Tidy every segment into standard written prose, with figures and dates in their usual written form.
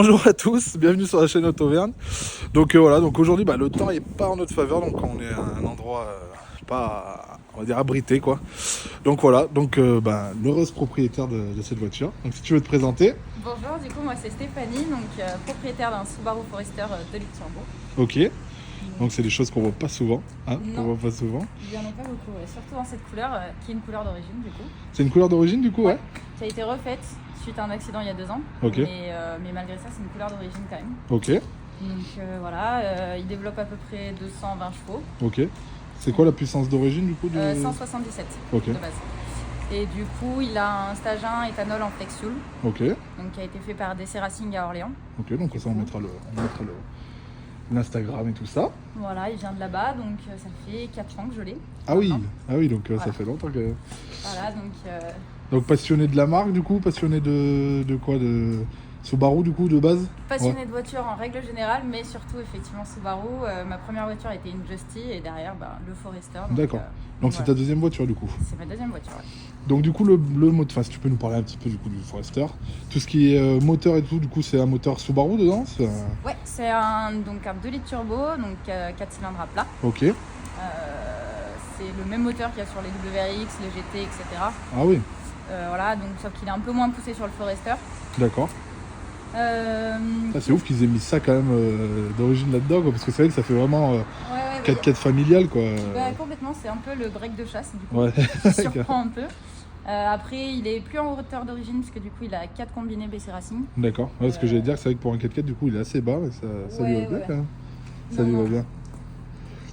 Bonjour à tous, bienvenue sur la chaîne Autoverne. Donc voilà, donc aujourd'hui le temps est pas en notre faveur, donc on est à un endroit pas, on va dire abrité quoi. Donc voilà, donc l'heureuse propriétaire de cette voiture. Donc si tu veux te présenter. Bonjour, du coup moi c'est Stéphanie, propriétaire d'un Subaru Forester de Luxembourg. Ok, donc c'est des choses qu'on voit pas souvent, hein, Non. qu'on voit pas souvent. Il y en a pas beaucoup, surtout dans cette couleur qui est une couleur d'origine du coup. C'est une couleur d'origine du coup, ouais. Qui a été refaite suite à un accident il y a 2 ans. Ok. Mais malgré ça c'est une couleur d'origine quand même. Ok, Donc voilà, il développe à peu près 220 chevaux. ok. C'est quoi la puissance d'origine du coup de... 177 Ok. de base. Et du coup il a un stage 1 éthanol en flex fuel, Ok, donc qui a été fait par DC Racing à Orléans. ok, donc ça on mettra l'Instagram et tout ça. Voilà, il vient de là-bas, donc ça fait 4 ans que je l'ai. Ah oui, maintenant. ah oui, donc ça Voilà. fait longtemps que... Voilà, Donc passionné de la marque du coup, passionné de quoi, de Subaru du coup de base. passionné de voiture en règle générale, mais surtout effectivement Subaru. Ma première voiture était une Justy et derrière le Forester. D'accord. Donc c'est voilà. ta deuxième voiture du coup. C'est ma deuxième voiture. Ouais. Donc du coup le moteur, enfin si tu peux nous parler un petit peu du coup du Forester, tout ce qui est moteur et tout, du coup c'est un moteur Subaru dedans. Ouais, c'est un 2 litres turbo, donc 4 cylindres à plat. Ok. C'est le même moteur qu'il y a sur les WRX, les GT, etc. Ah oui. Voilà, donc sauf qu'il est un peu moins poussé sur le Forester. D'accord. C'est ouf qu'ils aient mis ça quand même d'origine là-dedans quoi, parce que c'est vrai que ça fait vraiment 4x4 familial quoi. Complètement, c'est un peu le break de chasse du coup, Ouais. qui surprend un peu. Après, il est plus en hauteur d'origine parce que du coup, il a 4 combinés BC Racing. D'accord. Ouais, ce que j'allais dire, c'est vrai que pour un 4x4 du coup il est assez bas, mais ça lui va bien quand même. Ça lui va bien.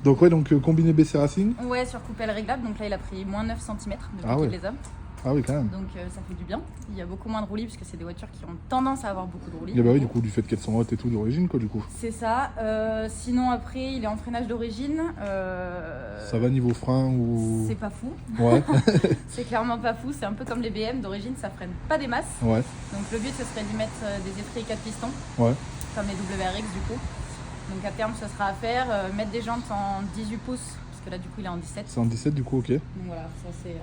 Donc ouais, donc combiné BC Racing. Ouais, sur coupelle réglable, donc là il a pris moins 9 cm depuis qu'il les a. Ah oui, quand même. Donc ça fait du bien. Il y a beaucoup moins de roulis parce que c'est des voitures qui ont tendance à avoir beaucoup de roulis. Et bah oui, du coup, du fait qu'elles sont hautes et tout d'origine, quoi, du coup. C'est ça. Sinon, après, il est en freinage d'origine. Ça va niveau frein ou. C'est pas fou. Ouais. C'est clairement pas fou. C'est un peu comme les BM d'origine, ça freine pas des masses. Ouais. Donc le but, ce serait d'y mettre des étriers 4 pistons. Ouais. Comme les WRX du coup. Donc à terme, ce sera à faire. Mettre des jantes en 18 pouces. Parce que là, du coup, il est en 17. C'est en 17, du coup, ok. Donc voilà, ça c'est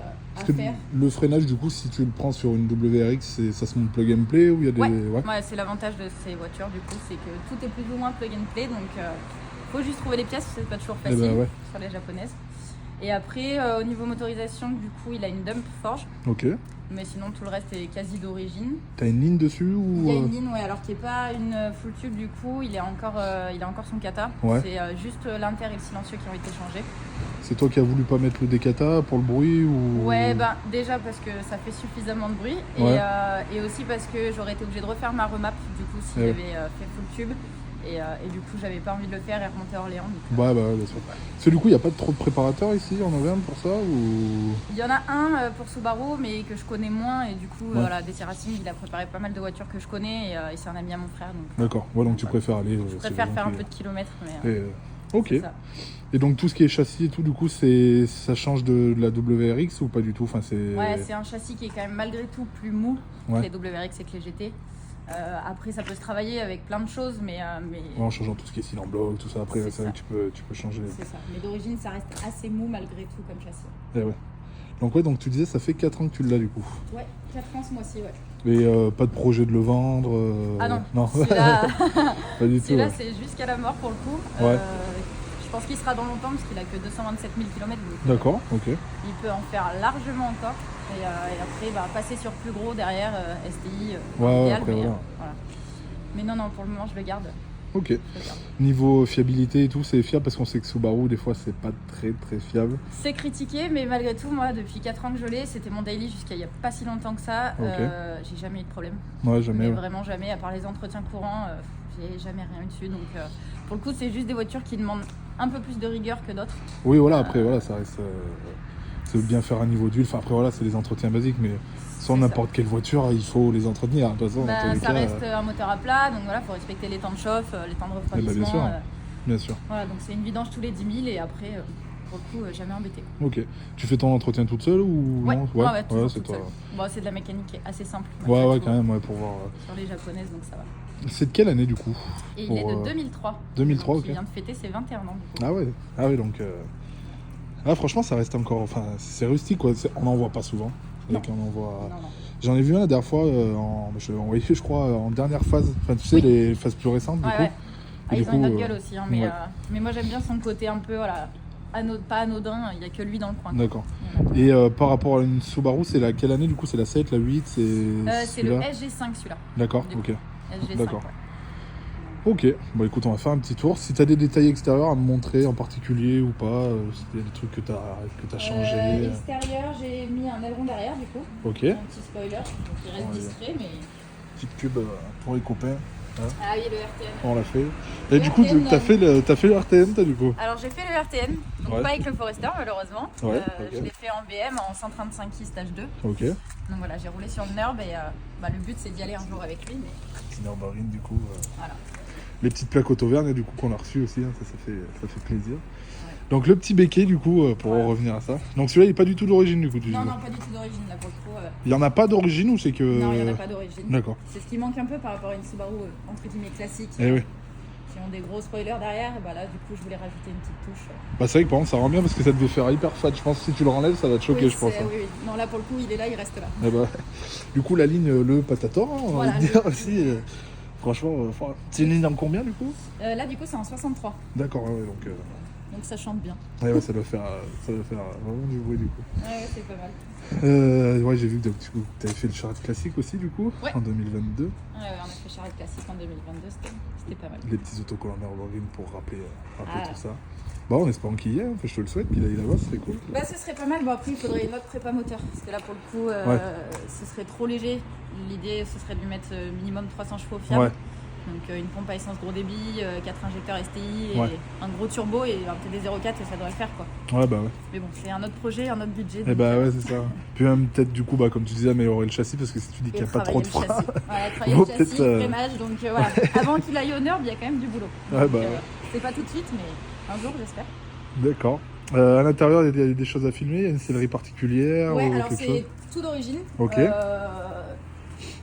à faire. Le freinage, du coup, si tu le prends sur une WRX, ça se monte plug and play ou il y a des. Ouais, c'est l'avantage de ces voitures, du coup, c'est que tout est plus ou moins plug and play. Donc faut juste trouver les pièces, c'est pas toujours facile sur les japonaises. Et après, au niveau motorisation, du coup, il a une dump forge. Ok. Mais sinon, tout le reste est quasi d'origine. T'as une ligne dessus ou... Il y a une ligne, ouais, alors qui n'est pas une full tube, du coup, il a encore son kata. Ouais. C'est juste l'inter et le silencieux qui ont été changés. C'est toi qui as voulu pas mettre le décata pour le bruit ou... Ouais, déjà parce que ça fait suffisamment de bruit. Et aussi parce que j'aurais été obligée de refaire ma remap, du coup, si j'avais fait full tube. Et du coup, j'avais pas envie de le faire et remonter à Orléans. Donc, ouais, bien sûr. Parce que du coup, il n'y a pas trop de préparateurs ici en Auvergne pour ça ou... Il y en a un pour Subaru, mais que je connais moins. Et du coup, voilà, DC Racing, il a préparé pas mal de voitures que je connais. Et c'est un ami à mon frère. D'accord, ouais, donc tu préfères aller... Je préfère faire un peu de kilomètres. Mais, ok. Et donc tout ce qui est châssis et tout, du coup, ça change de la WRX ou pas du tout, Ouais, c'est un châssis qui est quand même malgré tout plus mou que les WRX et que les GT. Après, ça peut se travailler avec plein de choses, mais... Ouais, en changeant tout ce qui est cylindre bloc, tout ça, après, c'est vrai que tu peux changer. C'est ça, mais d'origine, ça reste assez mou malgré tout comme châssis. Et ouais. Donc ouais, donc tu disais, ça fait 4 ans que tu l'as du coup. Ouais, 4 ans ce mois-ci, ouais. Et pas de projet de le vendre Ah non, non. Celui-là, pas du tout. Celui-là c'est jusqu'à la mort pour le coup. Ouais. Je pense qu'il sera dans longtemps parce qu'il a que 227 000 km. D'accord, ok. Il peut en faire largement encore. Et après, passer sur plus gros derrière, STI, idéal. Après, voilà. Mais non, pour le moment, je le garde. Ok. Niveau fiabilité et tout, c'est fiable parce qu'on sait que Subaru, des fois, c'est pas très fiable. C'est critiqué, mais malgré tout, moi, depuis 4 ans que je l'ai, c'était mon daily jusqu'à il y a pas si longtemps que ça. J'ai jamais eu de problème. Ouais, jamais. Mais vraiment jamais, à part les entretiens courants, j'ai jamais rien eu dessus. Donc, pour le coup, c'est juste des voitures qui demandent un peu plus de rigueur que d'autres. Oui, voilà, après, voilà, ça reste. C'est bien faire un niveau d'huile. Enfin, après, voilà, c'est des entretiens basiques, mais sur n'importe quelle voiture, il faut les entretenir. De toute façon, ça reste un moteur à plat, donc voilà, il faut respecter les temps de chauffe, les temps de refroidissement. Bien sûr. Voilà, donc c'est une vidange tous les 10 000 et après, pour le coup, jamais embêté. Ok. Tu fais ton entretien toute seule ou non? Ouais, c'est toi. Bon, c'est de la mécanique assez simple. Ouais, quand même, pour voir. Sur les japonaises, donc ça va. C'est de quelle année du coup? Et il est de 2003. 2003, ok. Il vient de fêter ses 21 ans du coup. Ah ouais, donc... franchement, ça reste encore... Enfin, c'est rustique, quoi. On n'en voit pas souvent. C'est vrai qu'on en voit... Non. J'en ai vu un la dernière fois, envoyé je crois en dernière phase, enfin tu sais les phases plus récentes du coup. Ah, ils ont une autre gueule aussi, hein, mais moi j'aime bien son côté un peu voilà, pas anodin, il n'y a que lui dans le coin. D'accord. Et par rapport à une Subaru, c'est la quelle année du coup? C'est la 7, la 8, c'est le SG5 celui-là. D'accord, ok. SG5, d'accord. Ok, bon écoute, on va faire un petit tour. Si tu as des détails extérieurs à me montrer en particulier ou pas, si il y a des trucs que tu as changé. Extérieur, j'ai mis un aileron derrière du coup. Ok. Un petit spoiler, donc il reste discret mais... Petite pub pour les copains. Hein. Ah oui, le RTM. On l'a fait. Et du coup, t'as fait le RTM, toi, du coup? Alors, j'ai fait le RTM, donc pas avec le Forester, malheureusement. Okay. Je l'ai fait en BM, en 135i stage 2. Ok. Donc voilà, j'ai roulé sur le Nurb et le but, c'est d'y aller un jour avec lui. Mais... Petit Nürburgring, du coup. Voilà. Les petites plaques Autoverne, du coup, qu'on a reçues aussi, hein, ça fait plaisir. Ouais. Donc, le petit béquet, du coup, pour revenir à ça. Donc, celui-là, il n'est pas du tout d'origine, du coup. Non, pas du tout d'origine, là, pour le coup. Il n'y en a pas d'origine ou c'est que... Non, il n'y en a pas d'origine. D'accord. C'est ce qui manque un peu par rapport à une Subaru, entre guillemets, classique. Eh oui. Qui ont des gros spoilers derrière, et là, du coup, je voulais rajouter une petite touche. Bah, c'est vrai que par exemple, ça rend bien parce que ça devait faire hyper fat. Je pense que si tu le renlèves, ça va te choquer, je pense. Hein. Oui. Non, là, pour le coup, il est là, il reste là. Eh bah, du coup, la ligne, le Patator, hein, on va dire aussi... Franchement, c'est une ligne en combien du coup? Là du coup c'est en 63. D'accord, ouais, donc ça chante bien. Ouais, ça doit faire vraiment du bruit du coup. Ouais, c'est pas mal. Ouais, j'ai vu que tu avais fait le charrette classique aussi du coup, en 2022. Ouais, on a fait charrette classique en 2022, c'était pas mal. Les petits autocollants Nürburgring pour rappeler tout ça. Bon, en espérant qu'il y ait, je te le souhaite, qu'il aille là-bas, ce serait cool. Bah, ce serait pas mal. Bon, après, il faudrait une autre prépa moteur. Parce que là, pour le coup, ce serait trop léger. L'idée, ce serait de lui mettre minimum 300 chevaux fiables. Ouais. Donc, une pompe à essence gros débit, 4 injecteurs STI et un gros turbo et un TD 04, ça devrait le faire quoi. Ouais, bah ouais. Mais bon, c'est un autre projet, un autre budget. Et bah ouais, c'est ça. Puis même peut-être, du coup, comme tu disais, améliorer le châssis parce que si tu dis qu'il n'y a pas trop de frein. Ouais, travailler le châssis, crémage. Donc, voilà. Avant qu'il aille au Nurb, il y a quand même du boulot. Donc, c'est pas tout de suite, mais un jour, j'espère. D'accord. À l'intérieur, il y a des choses à filmer, il y a une sellerie particulière. Ouais, alors c'est tout d'origine. Ok.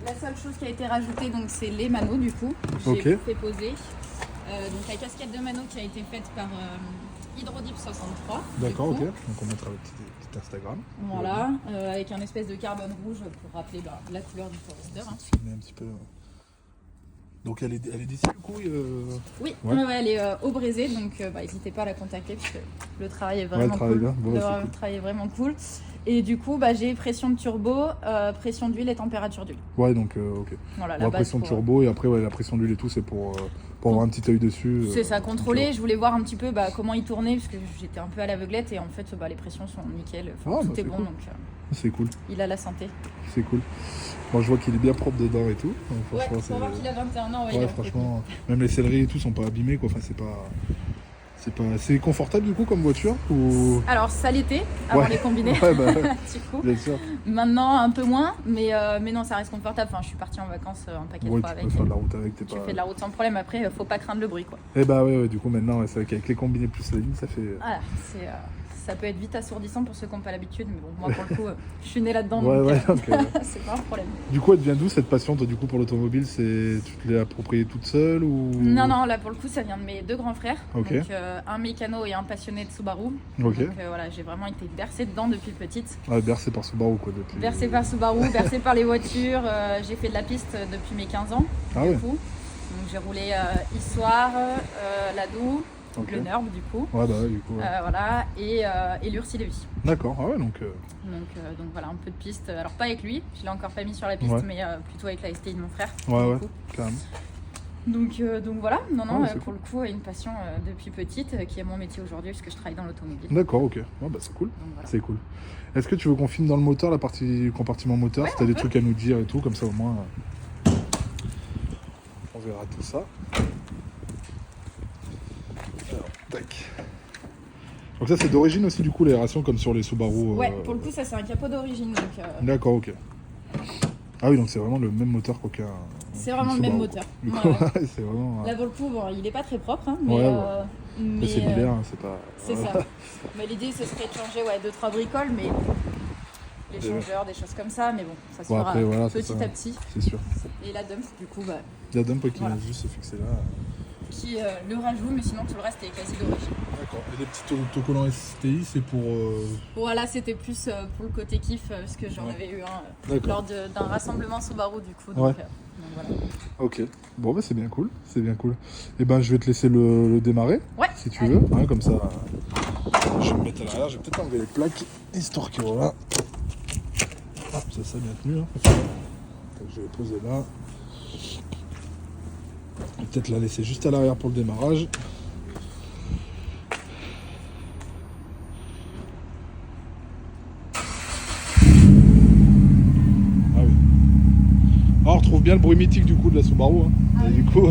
La seule chose qui a été rajoutée, donc, c'est les manos du coup. J'ai fait poser. Donc la casquette de manos qui a été faite par Hydrodip 63. D'accord, ok. Donc on mettra le petit Instagram. Voilà, avec un espèce de carbone rouge pour rappeler la couleur du Forester. Hein. Un petit peu. Donc elle est d'ici du coup Oui, elle est au Brézé, donc n'hésitez pas à la contacter parce que le travail est vraiment cool. Le travail est vraiment cool. Et du coup, j'ai pression de turbo, pression d'huile et température d'huile. Ouais, donc ok. Voilà, la pression de turbo et après la pression d'huile et tout, c'est pour avoir un petit œil dessus. C'est ça, contrôler. Je voulais voir un petit peu comment il tournait parce que j'étais un peu à l'aveuglette et en fait les pressions sont nickel. Tout est bon cool. Donc. C'est cool. Il a la santé. C'est cool. Bon, je vois qu'il est bien propre dedans et tout. Donc, franchement, faut voir qu'il a 21 ans. Ouais, franchement, même les selleries et tout sont pas abîmés quoi. Enfin, c'est confortable du coup comme voiture ou... Alors ça l'était avant les combinés. Du coup. Bien sûr. Maintenant un peu moins, mais non ça reste confortable. Enfin, je suis partie en vacances un paquet de fois avec. Tu peux faire de la route avec. Tu fais de la route sans problème. Après, faut pas craindre le bruit quoi. Et ouais, du coup maintenant c'est vrai qu'avec les combinés plus la ligne, ça fait. Voilà, ça peut être vite assourdissant pour ceux qui n'ont pas l'habitude, mais bon, moi pour le coup, je suis née là-dedans, donc c'est pas un problème. Du coup, elle vient d'où cette passion, toi, du coup, pour l'automobile? Tu te l'es appropriée toute seule ou... Non, là pour le coup, ça vient de mes deux grands frères, donc un mécano et un passionné de Subaru. Donc voilà, j'ai vraiment été bercée dedans depuis petite. Bercée par Subaru, quoi, depuis. Bercée par Subaru, bercée par les voitures. J'ai fait de la piste depuis mes 15 ans, du coup. Donc j'ai roulé Histoire, Ladou. Donc le Nurb du coup. Du coup. Voilà, et l'Ursi Lévy. D'accord, donc voilà, un peu de piste. Alors pas avec lui, je l'ai encore pas mis sur la piste, mais plutôt avec la STI de mon frère. Carrément. Donc voilà, pour le coup, une passion depuis petite qui est mon métier aujourd'hui puisque je travaille dans l'automobile. D'accord, ok. C'est cool. Voilà. C'est cool. Est-ce que tu veux qu'on filme dans le moteur, la partie compartiment moteur, si tu as des trucs à nous dire et tout, comme ça au moins on verra tout ça. Tac. Donc ça c'est d'origine aussi du coup l'aération comme sur les Subaru. Ouais, pour le coup ça c'est un capot d'origine. D'accord, ok. Ah oui, donc c'est vraiment le même moteur qu'aucun. C'est vraiment le même moteur. C'est vraiment. Là pour le coup, il est pas très propre, hein, mais c'est l'hiver, c'est pas. C'est ça. Mais l'idée ce serait de changer 2-3 bricoles, mais les changeurs, des choses comme ça, mais bon, ça se fera petit à petit. C'est sûr. Et la dump du coup, la dump qui vient juste se fixer là. qui le rajoute, mais sinon tout le reste est quasi d'origine. D'accord. Et les petits autocollants STI, c'est pour... Voilà, c'était plus pour le côté kiff, parce que j'en avais eu un lors d'un rassemblement Subaru du coup. Donc voilà. Ok. Bon, bah c'est bien cool. C'est bien cool. Et ben, je vais te laisser le démarrer. Ouais. Si tu veux. Hein, comme ça, je vais me mettre à l'arrière. Je vais peut-être enlever les plaques, histoire que voilà. Hop, ça bien tenu. Hein. Donc, je vais poser là. Je vais peut-être la laisser juste à l'arrière pour le démarrage. Ah oui. Ah, on retrouve bien le bruit mythique du coup de la Subaru. Hein. Ah et oui. du coup.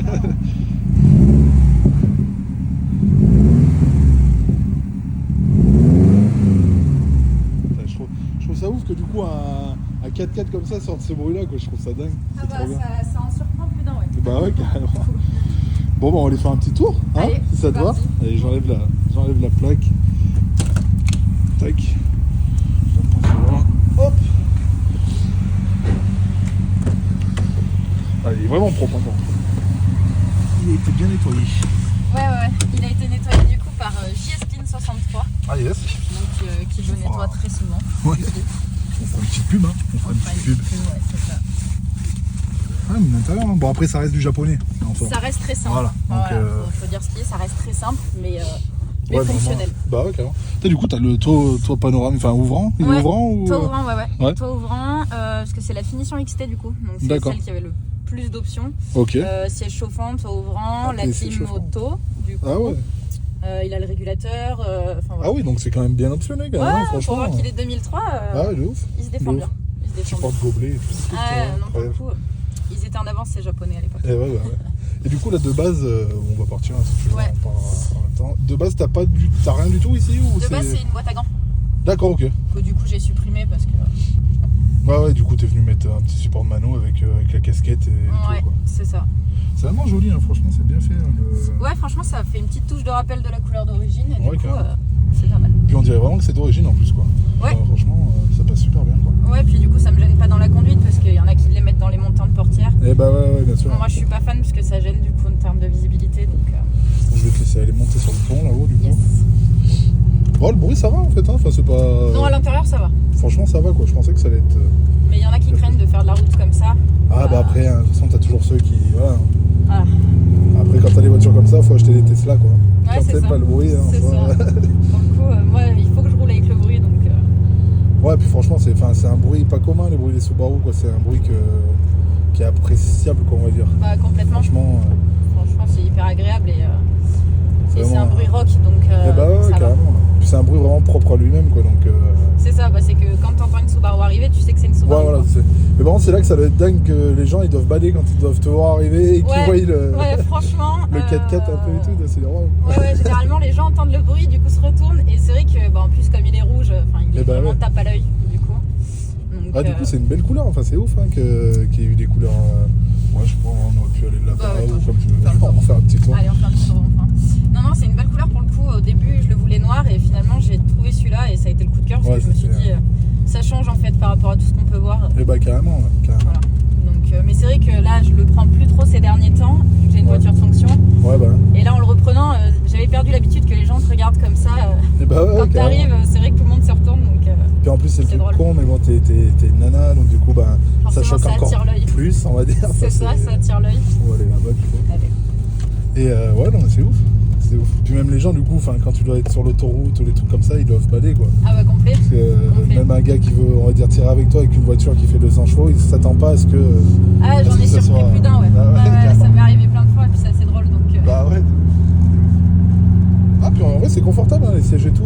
Je trouve ça ouf que du coup un 4x4 comme ça sorte ce bruit là, quoi. Je trouve ça dingue. Ah bah ça en surprend plus d'un, ouais. Bah ouais, carrément. Bon, bah on va aller faire un petit tour, hein, allez, si ça te va. Allez, j'enlève la plaque. Tac. Hop. Ah, il est vraiment propre encore. Il a été bien nettoyé. Ouais. Il a été nettoyé du coup par JSPin 63. Ah yes. Donc qui le nettoie très souvent. Ouais. On fera une petite pub, hein. On fera une petite pub. Ouais, c'est ça. Ah, mais l'intérieur, hein. Bon après ça reste du japonais. Enfin. Ça reste très simple. Voilà. Donc, faut dire ce qui est, ça reste très simple, mais ouais, fonctionnel. Bah ouais, carrément. Du coup, t'as le toit panoramique, enfin ouvrant. Il est ouvrant ou... Toit ouvrant, ouais. Toit ouvrant, parce que c'est la finition XT du coup. Donc c'est celle qui avait le plus d'options. Ok. Siège chauffant, toit ouvrant, la clim auto du coup. Ah ouais. Il a le régulateur. Voilà. Ah oui, donc c'est quand même bien optionné quand même, ouais, franchement. Pour voir qu'il est 2003, ah, de ouf. Il se défend bien. Tu portes gobelet et tout. Non, pour le coup, ils étaient en avance ces japonais à l'époque. Ouais. Et du coup, là de base, on va partir hein, si tu veux, on part en même temps. De base, t'as rien du tout ici ou De base, c'est une boîte à gants. D'accord, ok. Que du coup, j'ai supprimé parce que. Ouais, du coup, t'es venu mettre un petit support de mano avec la casquette et tout, quoi. C'est ça. C'est vraiment joli, hein, franchement, c'est bien fait. Ouais, franchement, ça fait une petite touche de rappel de la couleur d'origine. Et du coup, c'est pas mal. Puis on dirait vraiment que c'est d'origine en plus, quoi. Ouais. Enfin, franchement, ça passe super bien, quoi. Ouais, puis du coup, ça me gêne pas dans la conduite parce qu'il y en a qui les mettent dans les montants de portière. Eh bah ouais, bien sûr. Moi, je suis pas fan parce que ça gêne du coup en termes de visibilité. Donc, je vais te laisser aller monter sur le pont là-haut, du coup. Yes. Bon, le bruit, ça va en fait, hein. Enfin, c'est pas. Non, à l'intérieur, ça va. Franchement, ça va, quoi. Je pensais que ça allait être. Mais il y en a qui craignent de faire de la route comme ça. Ah, bah après, hein, de toute façon, t'as toujours ceux qui. Voilà. Ah. Après, quand t'as des voitures comme ça, faut acheter des Tesla, quoi. Ouais, quand t'aimes pas le bruit, hein, c'est ça. Pour le coup, moi, il faut que je roule avec le bruit, donc. Ouais, puis franchement, c'est un bruit pas commun, les bruits des Subaru, quoi. C'est un bruit qui est appréciable, quoi, on va dire. Bah, complètement. Franchement, c'est hyper agréable et c'est vraiment, un bruit rock, donc. Bah ouais, ça carrément. va. Puis c'est un bruit vraiment propre à lui-même, quoi. Donc. C'est ça, c'est que quand t'entends une Subaru arriver, tu sais que c'est une Subaru. Ouais, voilà, mais par contre, c'est là que ça doit être dingue que les gens ils doivent bader quand ils doivent te voir arriver et qu'ils voient Ouais, franchement. le 4x4 un peu et tout, c'est drôle. Ouais, généralement les gens entendent le bruit, du coup se retournent et c'est vrai que, en plus, comme il est rouge, il vraiment tape à l'œil, du coup. Donc, du coup, c'est une belle couleur, enfin, c'est ouf hein, qu'il y ait eu des couleurs. Ouais, je crois on aurait pu aller là-bas ou comme tu veux. On va faire un petit tour. Allez, on fait un petit tour enfin. Non, c'est une belle couleur pour le coup. Au début, je le voulais noir et finalement, j'ai trouvé celui-là et ça a été le coup de cœur parce que je me suis dit, ça change en fait par rapport à tout ce qu'on peut voir. Et bah, carrément. Voilà. Donc, mais c'est vrai que là, je le prends plus trop ces derniers temps, vu que j'ai une voiture de fonction. Ouais, bah. Et là, en le reprenant, j'avais perdu l'habitude que les gens te regardent comme ça. Quand t'arrives, c'est vrai que tout le monde se retourne. Donc, puis en plus, c'est le truc con, mais bon, t'es une nana, donc du coup, bah, ça choque encore plus, on va dire. C'est ça attire l'œil. On va aller là-bas, du coup. Allez. Et ouais, non, mais c'est ouf. C'est ouf. Puis même les gens, du coup, quand tu dois être sur l'autoroute ou les trucs comme ça, ils doivent bader, quoi. Ah ouais, complet. Parce que même un gars qui veut, on va dire, tirer avec toi avec une voiture qui fait 200 chevaux, il s'attend pas à ce que. Ah, j'en ai surpris plus d'un, ouais. Ça m'est arrivé plein de fois, et puis c'est assez drôle, donc. Bah ouais. Ah, puis en vrai, c'est confortable, hein, les sièges et tout.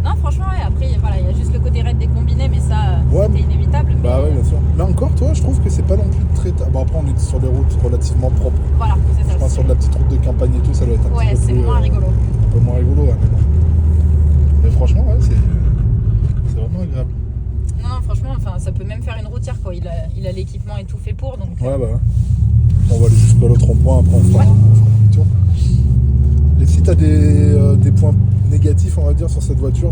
Non, franchement, ouais. Après, il y a juste le côté raide des combinés, mais ça, c'était inévitable. Bah ouais, bien sûr. Mais encore, toi, je trouve que c'est pas non plus très. Bon, après, on est sur des routes relativement propres. Voilà, c'est ça. Je pense sur de la petite route de campagne et tout, ça doit être un petit peu plus. Ouais, c'est moins rigolo. Un peu moins rigolo, ouais, mais bon. Mais franchement, ouais, c'est vraiment agréable. Non, franchement, ça peut même faire une routière, quoi. Il a l'équipement et tout fait pour, donc. Ouais, bah ouais. On va aller jusqu'à l'autre rond-point, après on fera un petit tour. Et si tu as des points négatifs, on va dire, sur cette voiture,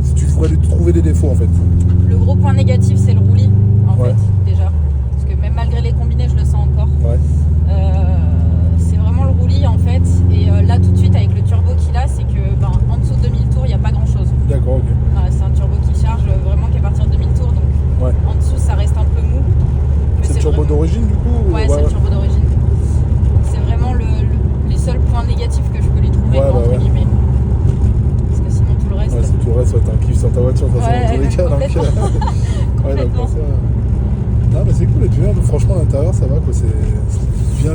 si tu pourrais lui trouver des défauts, en fait. Le gros point négatif, c'est le roulis, en fait, déjà. Parce que même malgré les combinés, je le sens encore. Ouais. C'est vraiment le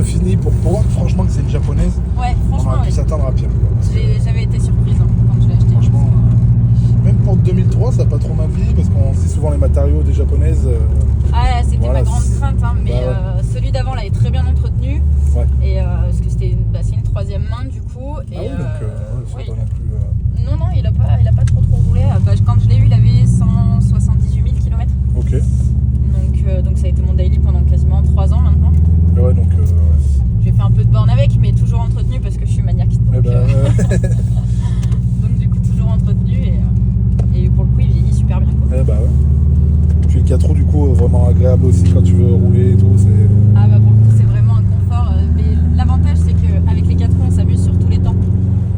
l'infini pour voir franchement que c'est une japonaise. Ouais, On franchement, aurait pu ouais. s'attendre à pire. J'avais été surprise hein, quand je l'ai acheté. Franchement, même pour 2003, ça n'a pas trop ma vie parce qu'on se dit souvent les matériaux des japonaises. Ah, c'était voilà, ma grande crainte, hein, mais bah ouais. celui d'avant là est très bien entretenu. Ouais. Et parce que c'est une troisième main du coup. Et, Ah oui, donc ça oui. pas non plus. Non, il a pas trop roulé. Quand je l'ai eu, il avait 178 000 km. Ok. Donc ça a été mon daily pendant quasiment 3 ans maintenant. Et ouais, donc. Ouais. J'ai fait un peu de borne avec, mais toujours entretenu parce que je suis maniaque. Donc, donc du coup, toujours entretenu. Et pour le coup, il vieillit super bien. Quoi. Eh bah ouais. Puis le 4 roues, du coup, vraiment agréable aussi quand tu veux rouler et tout. Ah bah pour le coup, c'est vraiment un confort. Mais l'avantage, c'est qu'avec les 4 roues, on s'amuse sur tous les temps.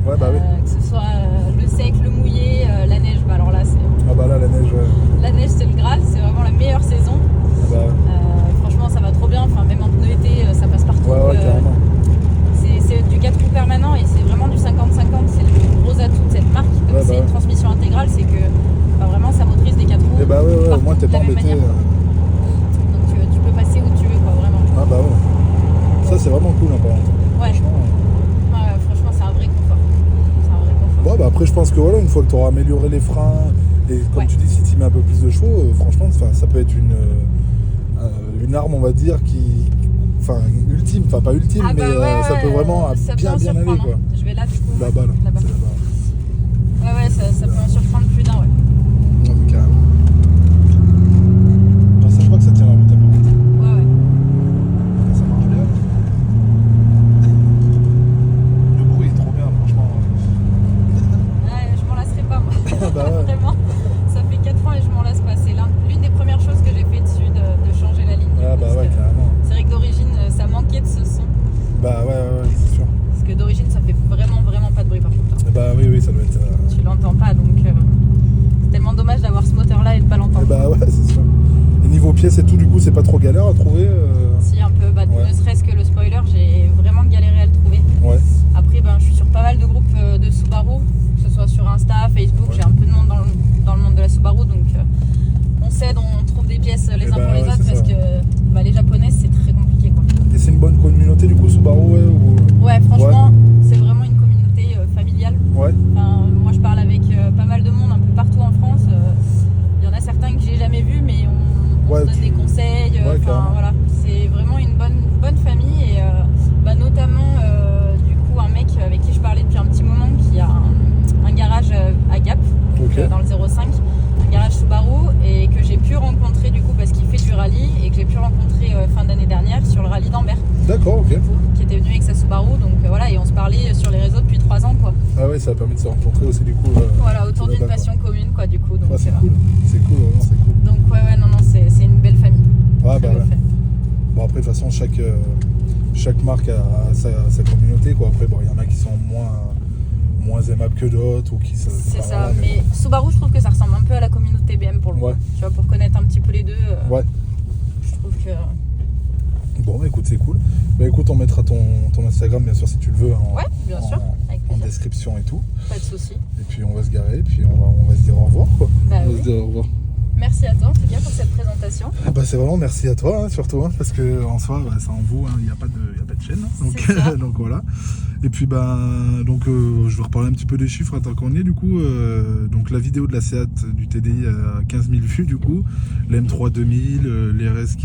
Ouais, bah oui. Que ce soit le sec, le mouillé, la neige. Bah alors là, c'est. Ah bah là, la neige, ouais. La neige, c'est le Graal. C'est vraiment la meilleure saison. Ah bah ouais. Franchement, ça va trop bien. Enfin, même en pneu été, ça passe partout. Ouais, carrément. C'est du 4 roues permanent et c'est vraiment du 50-50. C'est le gros atout de cette marque. Comme c'est une transmission intégrale, c'est que vraiment ça motorise des 4 roues. Et bah ouais, au moins t'es pas embêté. Donc tu peux passer où tu veux, quoi, vraiment. Ah bah ouais. Ça, c'est vraiment cool, hein, par contre. Ouais. Franchement, c'est un vrai confort. Ouais, bah après, je pense que voilà, une fois que tu auras amélioré les freins, et comme tu dis, si tu mets un peu plus de chevaux, franchement, ça peut être une arme, on va dire, enfin, ultime, enfin pas ultime, mais ça peut vraiment bien aller, quoi. Je vais là, du coup. Là-bas, là. Là-bas. Ouais, ça peut en surprendre plus d'un, ouais. Ouais, mais carrément. Non, ça, je crois que ça tient la route un peu. Ouais. Ça marche bien. Le bruit est trop bien, franchement. Ouais, je m'en lasserai pas, moi. Bah ouais. Vraiment. Ça fait 4 ans et je m'en lasse pas. C'est l'une des premières choses que j'ai fait dessus, de changer la ligne. Ah bah ouais, carrément. C'est vrai que d'origine, ça manquait de ce son. Bah ouais, c'est sûr. Parce que d'origine, ça fait vraiment pas de bruit par contre. Bah oui, ça doit être. Tu l'entends pas, donc c'est tellement dommage d'avoir ce moteur-là et de pas l'entendre. Bah ouais, c'est sûr. Et niveau pièces et tout, du coup, c'est pas trop galère à trouver Si, un peu. Ouais. Ne serait-ce que le spoiler, j'ai vraiment galéré à le trouver. Ouais. Après, je suis sur pas mal de groupes de Subaru, que ce soit sur Insta, Facebook. Ouais. J'ai un peu de monde dans le monde de la Subaru, donc on s'aide, on trouve des pièces les uns pour les autres parce que les japonaises, c'est très compliqué, quoi. Et c'est une bonne communauté, du coup, Subaru, Ouais, franchement, c'est vraiment une communauté familiale. Ouais. Enfin, moi, je parle avec pas mal de monde un peu partout en France. Il y en a certains que j'ai jamais vus, mais on se donne des conseils. Voilà, c'est vraiment une bonne famille et notamment du coup un mec avec qui je parlais depuis un petit moment qui a un garage à Gap, donc, dans le 05, un garage Subaru et que j'ai pu rencontrer du coup parce qu'il fait du rallye et que j'ai pu rencontrer fin d'année dernière sur le rallye d'Ambert. D'accord, ok. Qui était venu avec sa Subaru, donc voilà, et on se parlait sur les réseaux depuis 3 ans, quoi. Ah ouais, ça a permis de se rencontrer aussi, du coup. Voilà, autour d'une passion commune, quoi, du coup. Donc, c'est cool, vraiment, c'est cool. Donc non, c'est une belle famille. Ouais, bah ouais. Bon, après, de toute façon, chaque marque a sa communauté, quoi. Après, il y en a qui sont moins aimables que d'autres ou qui se. C'est ça, mais Subaru, je trouve que ça ressemble un peu à la communauté BM pour le coup. Tu vois, pour connaître un petit peu les deux. Ouais. Je trouve que. Bon, écoute, c'est cool. Bah écoute, on mettra ton Instagram, bien sûr, si tu le veux. Ouais, bien sûr, avec plaisir. En description et tout. Pas de soucis. Et puis on va se garer, et puis on va se dire au revoir, quoi. Bah, on va se dire au revoir. Merci à toi en tout cas pour cette présentation. C'est vraiment merci à toi, surtout, parce que en soi, ça en vaut, il n'y a pas de chaîne. Donc voilà. Et puis je vais reparler un petit peu des chiffres tant qu'on y est, du coup. Donc la vidéo de la Seat du TDI a 15 000 vues, du coup. l'M3 2000, les RS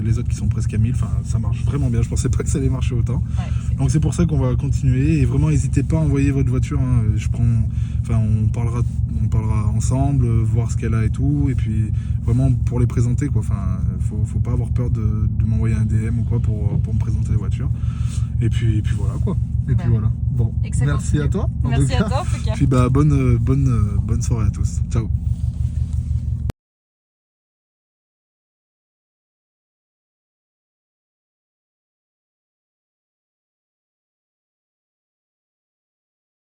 les autres qui sont presque à 1000. Enfin, ça marche vraiment bien. Je pensais pas que ça allait marcher autant. Ouais, donc c'est pour ça qu'on va continuer. Et vraiment, n'hésitez pas à envoyer votre voiture. On parlera ensemble, voir ce qu'elle a et tout. Et puis vraiment pour les présenter, quoi. Enfin, faut pas avoir peur de m'envoyer un DM ou quoi pour me présenter les voitures. Et puis voilà, quoi. Et puis voilà. Bon, merci à toi. Merci à toi en tout cas. Puis bonne soirée à tous. Ciao.